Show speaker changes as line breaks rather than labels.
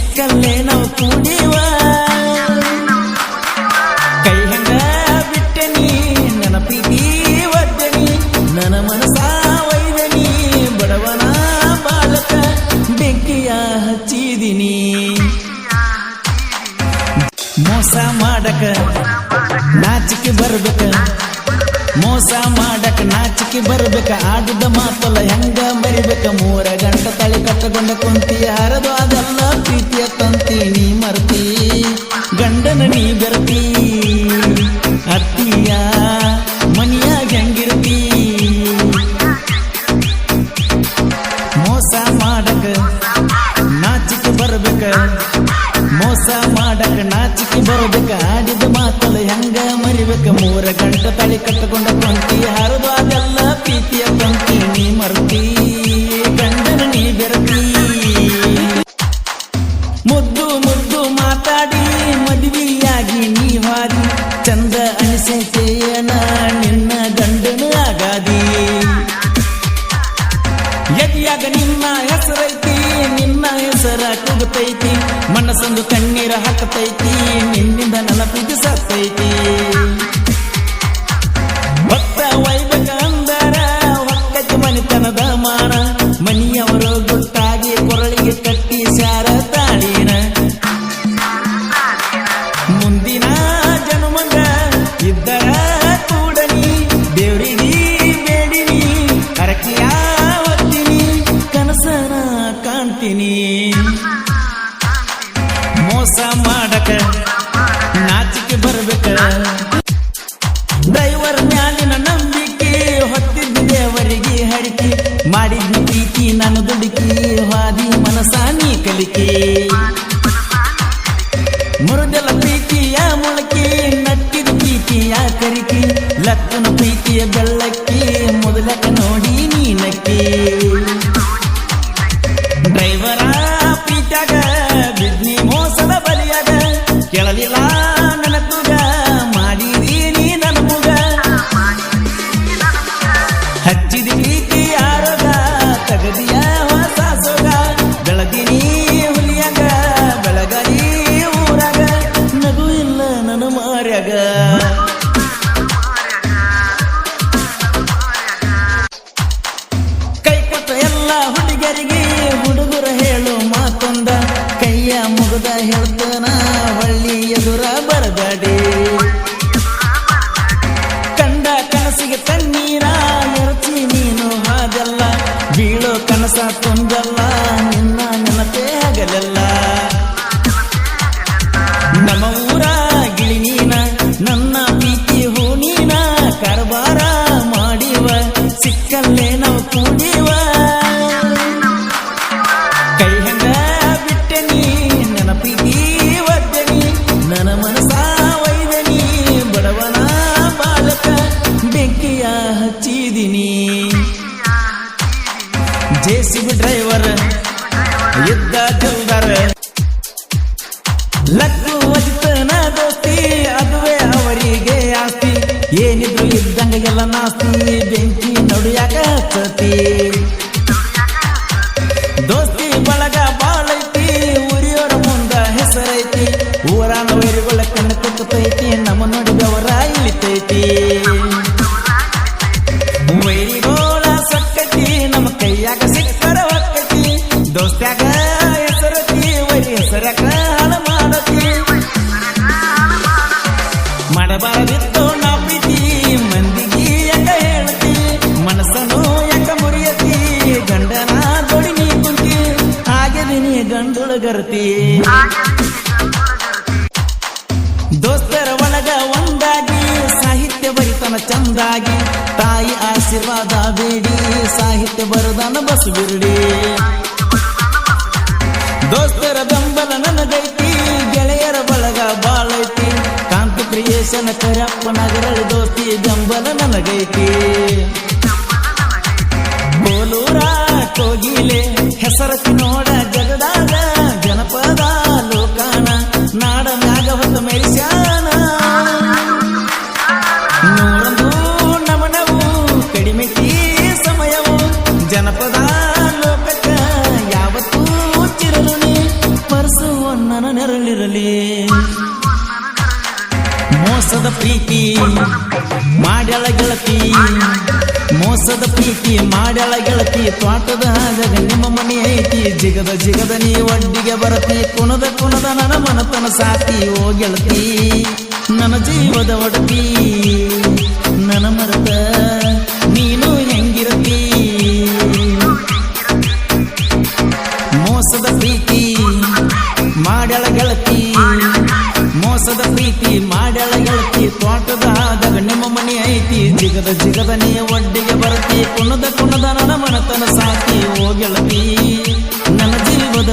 ಸಿಕ್ಕಲ್ಲೇ ನಾವು ಕೂಡಿವ ಕೈ ಹಂಗ ಬಿಟ್ಟನಿ ನನ್ನ ಪ್ರೀತಿ ಒದ್ದನಿ ನನ್ನ ಮನಸ ಒಯ್ದನಿ ಬಡವನ ಬಾಲಕ ಬೆಂಕಿಯ ಹಚ್ಚಿದಿನಿ ಮೋಸ ಮಾಡಕ ನಾಚಿಕೆ ಬರ್ಬೇಕ ಮೋಸ ಮಾಡಕ ನಾಚಿಕೆ ಬರ್ಬೇಕ ಆಡಿದ ಮಾತಲ್ಲ ಹೆಂಗ ಮರಿಬೇಕ 3 ಗಂಟೆ ತಳಿ ಕಟ್ಟಗೊಂಡ ಕುಂತಿ ಹರದು ಅದೆಲ್ಲ ಪ್ರೀತಿಯ ತಂತಿ ನೀ ಮರ್ತಿ ಗಂಡನ ನೀ ಬೆರ್ತಿ ಅತ್ತಿಯ ಮನಿಯಾಗ ಹೆಂಗಿರ್ತಿ ಮೋಸ ಮಾಡಕ ನಾಚಿಕೆ ಬರ್ಬೇಕ ಮೋಸ ಮಾಡಕ ನಾಚಿಕೆ ಬರಬೇಕ ಆಡಿದ ಮಾತಲ್ಲ ಹೆಂಗ ಮರಿಬೇಕ 3 ಗಂಟೆ ತಳಿ ಕಟ್ಟಕೊಂಡ ಕುಂತಿ ಹರಿದು ಅದೆಲ್ಲ ಪ್ರೀತಿಯ ತಂತಿ ನೀ ಮರ್ತಿ ಗಂಡನ ನೀ ಬೆರತಿ ಮುದ್ದು ಮುದ್ದು ಮಾತಾಡಿ ಮದುವೆಯಾಗಿ ನೀ ಹಾದಿ ಚಂದ ಅನಿಸೇನ ನಿನ್ನ ಗಂಡನ ಆಗಾದಿ ಎದಿಯಾಗ ನಿನ್ನ ಹೆಸರೈತಿ ನಿನ್ನ ಹೆಸರ ಕೂಗುತ್ತೈತಿ ಮನಸ್ಸೊಂದು ಕಣ್ಣೀರ ಹಾಕತೈತಿ ನಿನ್ನಿಂದ ನನ್ನ ಪ್ರೀತಿ ಸತ್ತೈತಿ ಭಕ್ತ ವೈಭಕ ಅಂದರ ಒಕ್ಕತಿ ಮನಿತನದ ಮಾನ ಮನಿಯವರು ಗುಟ್ಟಾಗಿ ಕೊರಳಿಗೆ ಕಟ್ಟಿ ಶಾರ ತಾಳಿನ ಮುಂದಿನ ಜನ್ಮಗ ಇದ್ದರ ಕೂಡನಿ ದೇವರಿಗೆ ಬೇಡಿನಿ ಹರಕೆಯ ಹೊತ್ತೀನಿ ಕನಸನ ಕಾಣ್ತೀನಿ ಮೋಸ ಮಾಡಕ ನಾಚಿಕೆ ಬರ್ಬೇಕ ಡ್ರೈವರ್ ಮ್ಯಾಲಿನ ನಂಬಿಕೆ ಹೊತ್ತಿದ್ದ ದೇವರಿಗೆ ಹರಿಕೆ ಮಾಡಿದ್ನ ಪ್ರೀತಿ ನಾನು ದುಡುಕಿ ಹಾದಿ ಮನಸ ನೀ ಕಲಿಕೆ ಮುರುದೆಲ್ಲ ಪ್ರೀತಿಯ ಮೊಳಕೆ ನಟ್ಟಿದ ಪ್ರೀತಿಯ ಕರಿಕೆ ಲಕ್ಕನ ಪ್ರೀತಿಯ ಬೆಳ್ಳಕ್ಕಿ ಮೊದಲಕ ನೋಡಿ ನೀನಕ್ಕೆ ಡ್ರೈವರ ಪ್ರೀತ್ಯಾಗ ಬಿದ್ನಿ ಮೋಸದ ಬಲಿಯಾಗ ಕೇಳಲಿಲ್ಲ ನನ್ನ ತುಗ ಮಾಡಿದಿ ನೀ ನನ್ನ ಮುಗ ಹಚ್ಚಿದ ಪ್ರೀತಿ ಆರೋಗ ತಗದಿಯ ಹೊಸ ಸೊಗ ಬೆಳದಿನಿ ಹುಲಿಯಾಗ ಬೆಳಗರಿ ಊರಾಗ ನಗು ಇಲ್ಲ ನನ್ನ ಮಾರ್ಯಾಗ ಕೈ ಕೊಟ್ಟ ಎಲ್ಲ ಹುಡುಗರಿಗೆ ಹುಡುಗರ ಹೇಳು ಮಾತೊಂದ ಕೈಯ ಮುಗದ ಹೇಳ್ತನ ಹೊಳ್ಳಿ ಎದುರ ಬರಬೇಡಿ ಕಂಡ ಕನಸಿಗೆ ತಣ್ಣೀರ ನೆರಚಿ ನೀನು ಹಾದಲ್ಲ ಬೀಳೋ ಕನಸ ತುಂಗಲ್ಲ ನಿನ್ನ ನೆನಪೇ ಆಗಲೆಲ್ಲ ನಮ್ಮ ಊರ ಗಿಳಿ ನೀನ ನನ್ನ ಪ್ರೀತಿ ಹೂ ನೀನ ಕಾರಬಾರ ಮಾಡಿವ ಸಿಕ್ಕಲ್ಲೇ ನಾವು ಕೂಡಿವ ಕೈ ಹಂಗ ಬಿಟ್ಟನಿ ನನ್ನ ಪ್ರೀತಿ ಒದ್ದನಿ ನನ್ನ ಮನಸ ಒಯ್ದನಿ ಬಡವನ ಬಾಲಕ ಬೆಂಕಿಯ ಹಚ್ಚಿದಿನಿ ಜೆಸಿಬಿ ಡ್ರೈವರ್ ಇದ್ದ ಜಲ್ದಾರ ಲಕ್ಕು ಅಜಿತನ ದೋಸ್ತಿ ಅದುವೇ ಅವರಿಗೆ ಆಸ್ತಿ ಏನಿದ್ರು ಇದ್ದಂಗ ಎಲ್ಲ ನಾಸ್ತಿ ಬೆಂಕಿ ನಡುಯಾಕ ಹಚ್ಚತಿ ದೋಸ್ತಿ ಬಳಗ ಬಾಳೈತಿ ಊರಿಯೋರ ಮುಂದ ಹೆಸರೈತಿ ಊರಾನ ವೈರಿಗಳ ಕಣ್ಣು ಕುತ್ತೈತಿ ನಮ್ಮ ನೋಡಿದವರ ಇಳಿತೈತಿ ವೈರಿಗೋಳ ಸಕ್ಕತಿ ನಮ್ಮ ಕೈಯಾಗ ಸಿಕ್ಕರ ಹೊಕ್ಕತಿ ದೋಸ್ತ್ಯಾಗ ಹೆಸರತಿ ವೈರಿ ಹೆಸರಾಕ ಹಾಳ ಮಾಡತಿ ಮಾಡಬಾರದಿತ್ತು ನಾ ಪ್ರೀತಿ ಮಂದಿಗೆ ಯಾಕ ಹೇಳ್ತಿ ಮನಸ್ಸನ್ನು ಯಾಕ ಮುರಿಯತಿ ಗಂಡನ ದೊಡಿ ನೀ ಕುಂತಿ ಹಾಗೆದಿನಿ ಗಂಡುಳಗರ್ತಿ ದೋಸ್ತರ ಒಳಗ ಒಂದಾಗಿ ಸಾಹಿತ್ಯ ಬರಿತನ ಚಂದಾಗಿ ತಾಯಿ ಆಶೀರ್ವಾದ ಬೇಡಿ ಸಾಹಿತ್ಯ ಬರದನ ಬಸ್ ಬಿರ್ಡಿ ದೋಸ್ತರ ಬೆಂಬಲ ನನಗೈತಿ ಗೆಳೆಯರ ಬಳಗ ಬಾಳೈತಿ ಕಾಂತ ಕ್ರಿಯೇಷನ್ ಕರಪ್ಪ ನಗರಳಿ ದೋಸ್ತಿ ಬೆಂಬಲ ನನಗೈತಿ ಬೋಲೂರ ಕೋಗಿಲೆ ಹೆಸರತಿ ನೋಡ ಜಗದಾಗ ಜನಪದ ಲೋಕಾನ ನಾಡ ಮ್ಯಾಗ ಹೊತ್ತ ಮೆರಿಸ್ಯಾನ ನೂರೊಂದು ನಮನವು ಕಡಿಮೆತಿ ಸಮಯವು ಜನಪದ ಲೋಕಕ್ಕ ಯಾವತ್ತೂ ಚಿರಲು ನೀ ಪರ್ಸುವ ಗರಳಿರಲಿ ಮೋಸದ ಪ್ರೀತಿ ಮಾಡ್ಯಾಳ ಗೆಳತಿ ಮೋಸದ ಪ್ರೀತಿ ಮಾಡ್ಯಾಳ ಗೆಳತಿ ತ್ವಾಟದ ಹಾದಾಗ ನಿಮ್ಮ ಮನೆ ಐತಿ ಜಿಗದ ಜಿಗದ ನೀ ಒಡ್ಡಿಗೆ ಬರತಿ ಕುಣದ ಕುಣದ ನನ್ನ ಮನತನ ಸಾತಿ ಓ ಗೆಳತಿ ನನ್ನ ಜೀವದ ಒಡತಿ ನನ್ನ ಮರತ ನೀನು ಹೆಂಗಿರತಿ ಮೋಸದ ಪ್ರೀತಿ ಮಾಡ್ಯಾಳ ಗೆಳತಿ ಮೋಸದ ಪ್ರೀತಿ ಮಾಡ್ಯಾಳ ಗೆಳತಿ ತ್ವಾಟದ ಆದಾಗ ನಿಮ್ಮ ಮನೆ ಐತಿ ಜಿಗದ ಜಿಗದ ನೀ ಒಡ್ಡಿಗೆ ಬರತಿ ಕುಣದ ಕುಣದ ನನ್ನ ಮನತನ ಸಾಕಿ ಓ ಗೆಳತಿ ನನ್ನ ಜೀವದ